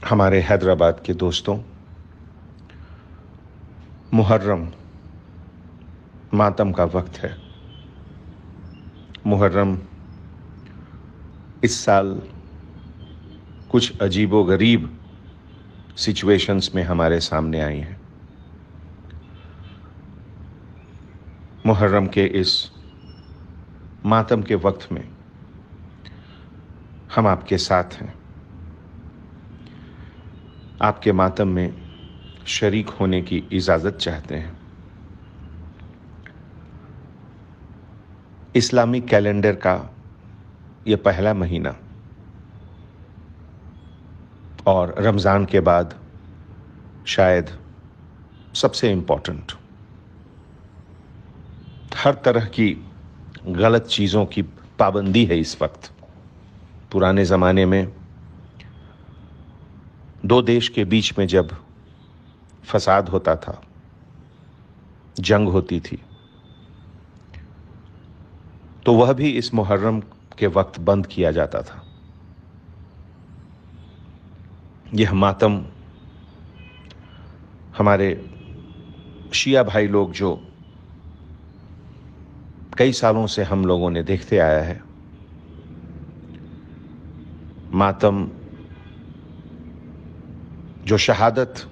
हमारे हैदराबाद के दोस्तों, मुहर्रम मातम का वक्त है। मुहर्रम इस साल कुछ अजीबो-गरीब सिचुएशंस में हमारे सामने आई हैं। मुहर्रम के इस मातम के वक्त में हम आपके साथ हैं। आपके मातम में शरीक होने की इजाज़त चाहते हैं। इस्लामिक कैलेंडर का ये पहला महीना और रमज़ान के बाद शायद सबसे इम्पोर्टेंट। हर तरह की गलत चीज़ों की पाबंदी है इस वक्त। पुराने ज़माने में दो देश के बीच में जब फसाद होता था, जंग होती थी, तो वह भी इस मुहर्रम के वक्त बंद किया जाता था। यह मातम हमारे शिया भाई लोग जो कई सालों से हम लोगों ने देखते आया है, मातम जो शहादत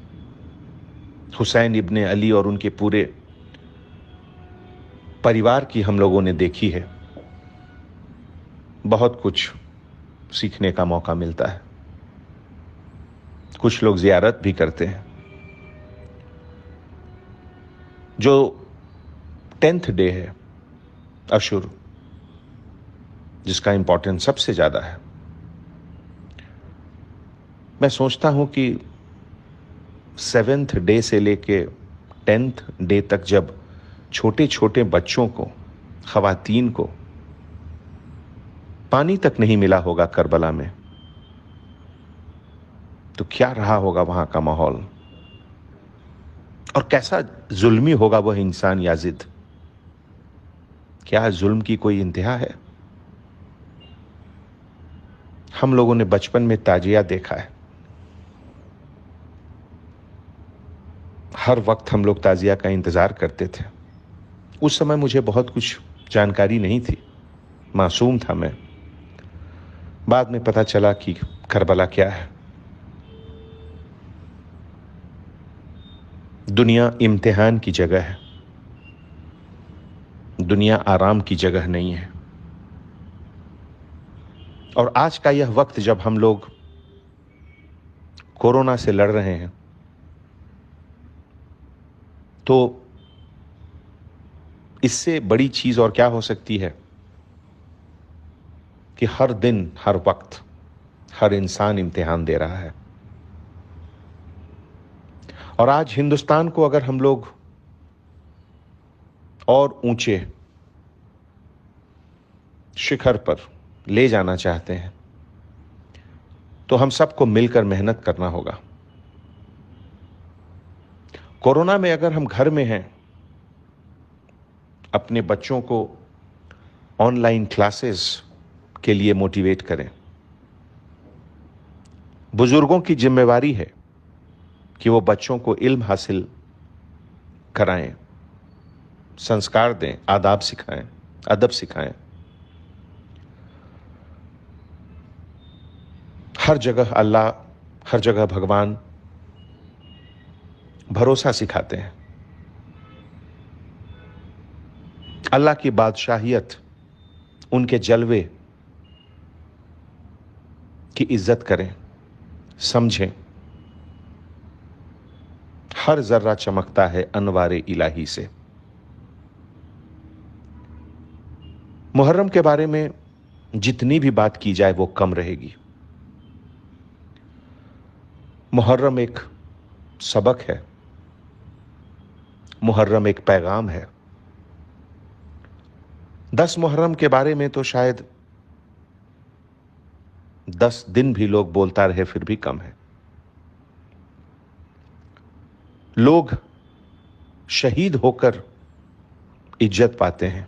हुसैन इब्ने अली और उनके पूरे परिवार की हम लोगों ने देखी है, बहुत कुछ सीखने का मौका मिलता है। कुछ लोग ज़ियारत भी करते हैं। जो 10th डे है अशुर, जिसका इंपॉर्टेंस सबसे ज़्यादा है, मैं सोचता हूं कि 7th डे से लेके 10th डे तक जब छोटे छोटे बच्चों को, ख़वातीन को पानी तक नहीं मिला होगा करबला में, तो क्या रहा होगा वहां का माहौल, और कैसा जुल्मी होगा वह इंसान याजिद। क्या जुल्म की कोई इंतहा है? हम लोगों ने बचपन में ताजिया देखा है। हर वक्त हम लोग ताजिया का इंतजार करते थे। उस समय मुझे बहुत कुछ जानकारी नहीं थी, मासूम था मैं। बाद में पता चला कि करबला क्या है। दुनिया इम्तिहान की जगह है, दुनिया आराम की जगह नहीं है। और आज का यह वक्त जब हम लोग कोरोना से लड़ रहे हैं, तो इससे बड़ी चीज और क्या हो सकती है कि हर दिन, हर वक्त, हर इंसान इम्तिहान दे रहा है। और आज हिंदुस्तान को अगर हम लोग और ऊंचे शिखर पर ले जाना चाहते हैं, तो हम सबको मिलकर मेहनत करना होगा। कोरोना में अगर हम घर में हैं, अपने बच्चों को ऑनलाइन क्लासेस के लिए मोटिवेट करें। बुजुर्गों की जिम्मेवारी है कि वो बच्चों को इल्म हासिल कराएं, संस्कार दें, आदाब सिखाएं, अदब सिखाएं। हर जगह अल्लाह, हर जगह भगवान भरोसा सिखाते हैं। अल्लाह की बादशाहियत, उनके जलवे की इज्जत करें, समझें। हर जर्रा चमकता है अनवारे इलाही से। मुहर्रम के बारे में जितनी भी बात की जाए वो कम रहेगी। मुहर्रम एक सबक है, मुहर्रम एक पैगाम है। 10 मुहर्रम के बारे में तो शायद 10 दिन भी लोग बोलता रहे, फिर भी कम है। लोग शहीद होकर इज्जत पाते हैं,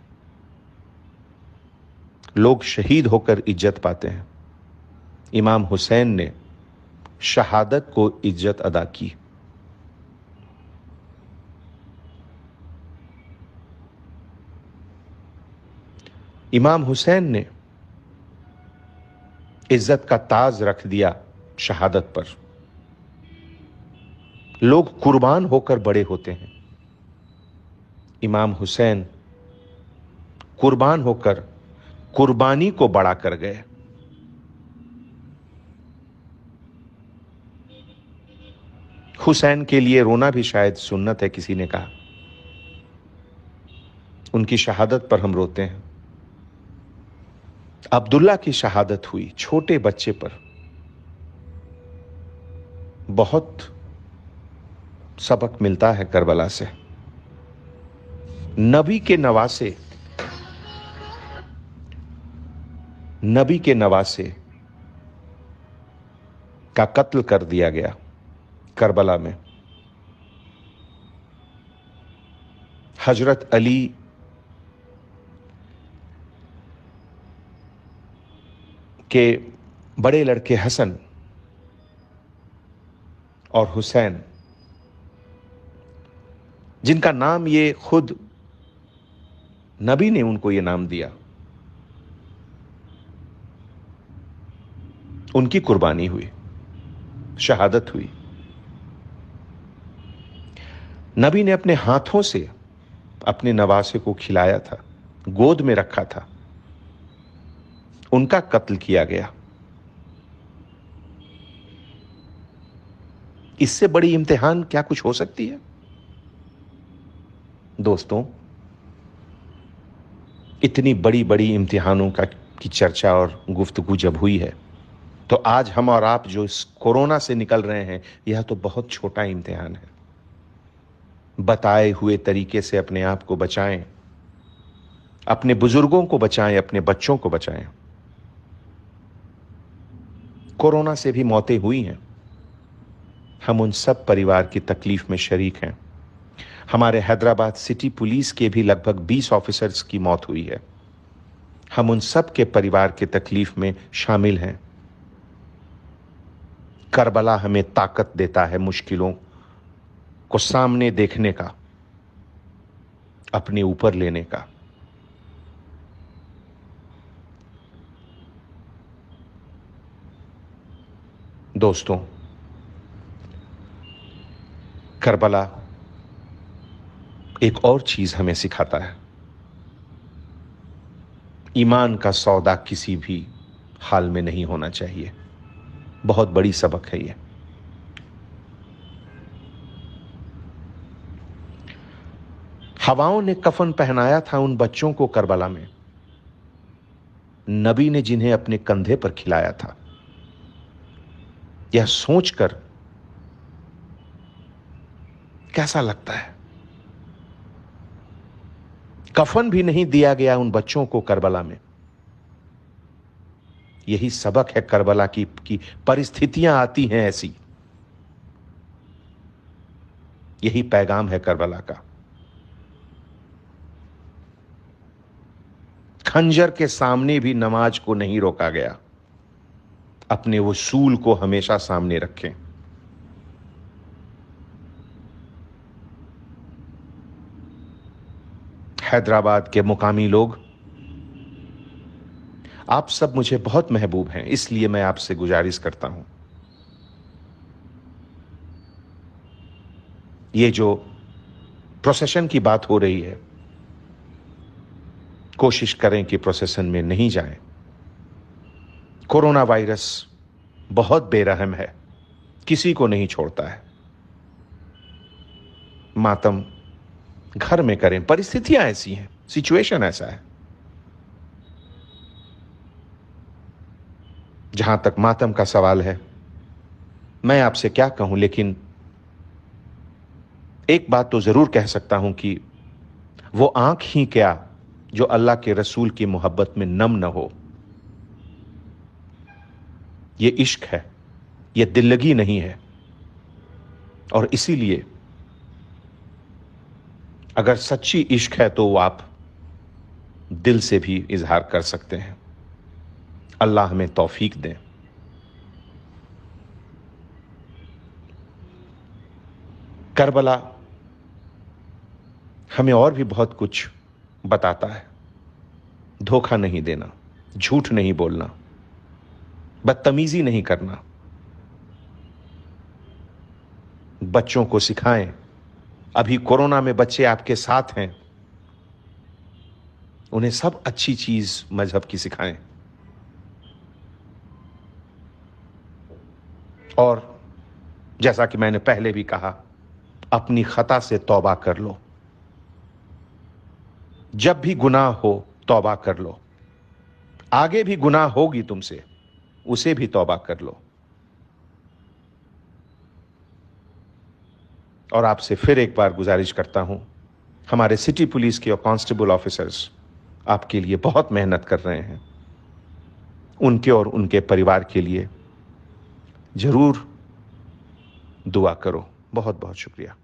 लोग शहीद होकर इज्जत पाते हैं। इमाम हुसैन ने शहादत को इज्जत अदा की। इमाम हुसैन ने इज्जत का ताज रख दिया शहादत पर। लोग कुर्बान होकर बड़े होते हैं, इमाम हुसैन कुर्बान होकर कुर्बानी को बड़ा कर गए। हुसैन के लिए रोना भी शायद सुन्नत है, किसी ने कहा। उनकी शहादत पर हम रोते हैं। अब्दुल्ला की शहादत हुई, छोटे बच्चे पर। बहुत सबक मिलता है करबला से। नबी के नवासे का कत्ल कर दिया गया करबला में। हजरत अली के बड़े लड़के हसन और हुसैन, जिनका नाम ये खुद नबी ने उनको ये नाम दिया, उनकी कुर्बानी हुई, शहादत हुई। नबी ने अपने हाथों से अपने नवासे को खिलाया था, गोद में रखा था, उनका कत्ल किया गया। इससे बड़ी इम्तिहान क्या कुछ हो सकती है? दोस्तों, इतनी बड़ी बड़ी इम्तिहानों की चर्चा और गुफ्तगू जब हुई है, तो आज हम और आप जो इस कोरोना से निकल रहे हैं, यह तो बहुत छोटा इम्तिहान है। बताए हुए तरीके से अपने आप को बचाएं, अपने बुजुर्गों को बचाएं, अपने बच्चों को बचाएं। कोरोना से भी मौतें हुई हैं, हम उन सब परिवार की तकलीफ में शरीक हैं। हमारे हैदराबाद सिटी पुलिस के भी लगभग 20 ऑफिसर्स की मौत हुई है, हम उन सब के परिवार की तकलीफ में शामिल हैं। करबला हमें ताकत देता है मुश्किलों को सामने देखने का, अपने ऊपर लेने का। दोस्तों, करबला एक और चीज हमें सिखाता है। ईमान का सौदा किसी भी हाल में नहीं होना चाहिए। बहुत बड़ी सबक है ये। हवाओं ने कफन पहनाया था उन बच्चों को करबला में, नबी ने जिन्हें अपने कंधे पर खिलाया था। यह सोचकर कैसा लगता है? कफन भी नहीं दिया गया उन बच्चों को करबला में। यही सबक है करबला की परिस्थितियां आती हैं ऐसी। यही पैगाम है करबला का। खंजर के सामने भी नमाज को नहीं रोका गया। अपने वो सूल को हमेशा सामने रखें। हैदराबाद के मुकामी लोग, आप सब मुझे बहुत महबूब हैं, इसलिए मैं आपसे गुजारिश करता हूं, ये जो प्रोसेशन की बात हो रही है, कोशिश करें कि प्रोसेशन में नहीं जाएं। कोरोना वायरस बहुत बेरहम है, किसी को नहीं छोड़ता है। मातम घर में करें, परिस्थितियां ऐसी हैं, सिचुएशन ऐसा है। जहां तक मातम का सवाल है, मैं आपसे क्या कहूं, लेकिन एक बात तो जरूर कह सकता हूं कि वो आंख ही क्या जो अल्लाह के रसूल की मोहब्बत में नम न हो। ये इश्क है, ये दिल्लगी नहीं है। और इसीलिए अगर सच्ची इश्क है तो वो आप दिल से भी इजहार कर सकते हैं। अल्लाह हमें तौफीक दें। करबला हमें और भी बहुत कुछ बताता है। धोखा नहीं देना, झूठ नहीं बोलना, बदतमीजी नहीं करना। बच्चों को सिखाएं। अभी कोरोना में बच्चे आपके साथ हैं, उन्हें सब अच्छी चीज मजहब की सिखाएं। और जैसा कि मैंने पहले भी कहा, अपनी खता से तौबा कर लो। जब भी गुनाह हो तौबा कर लो। आगे भी गुनाह होगी तुमसे, उसे भी तौबा कर लो। और आपसे फिर एक बार गुजारिश करता हूं, हमारे सिटी पुलिस के और कांस्टेबल ऑफिसर्स आपके लिए बहुत मेहनत कर रहे हैं। उनके और उनके परिवार के लिए जरूर दुआ करो। बहुत बहुत शुक्रिया।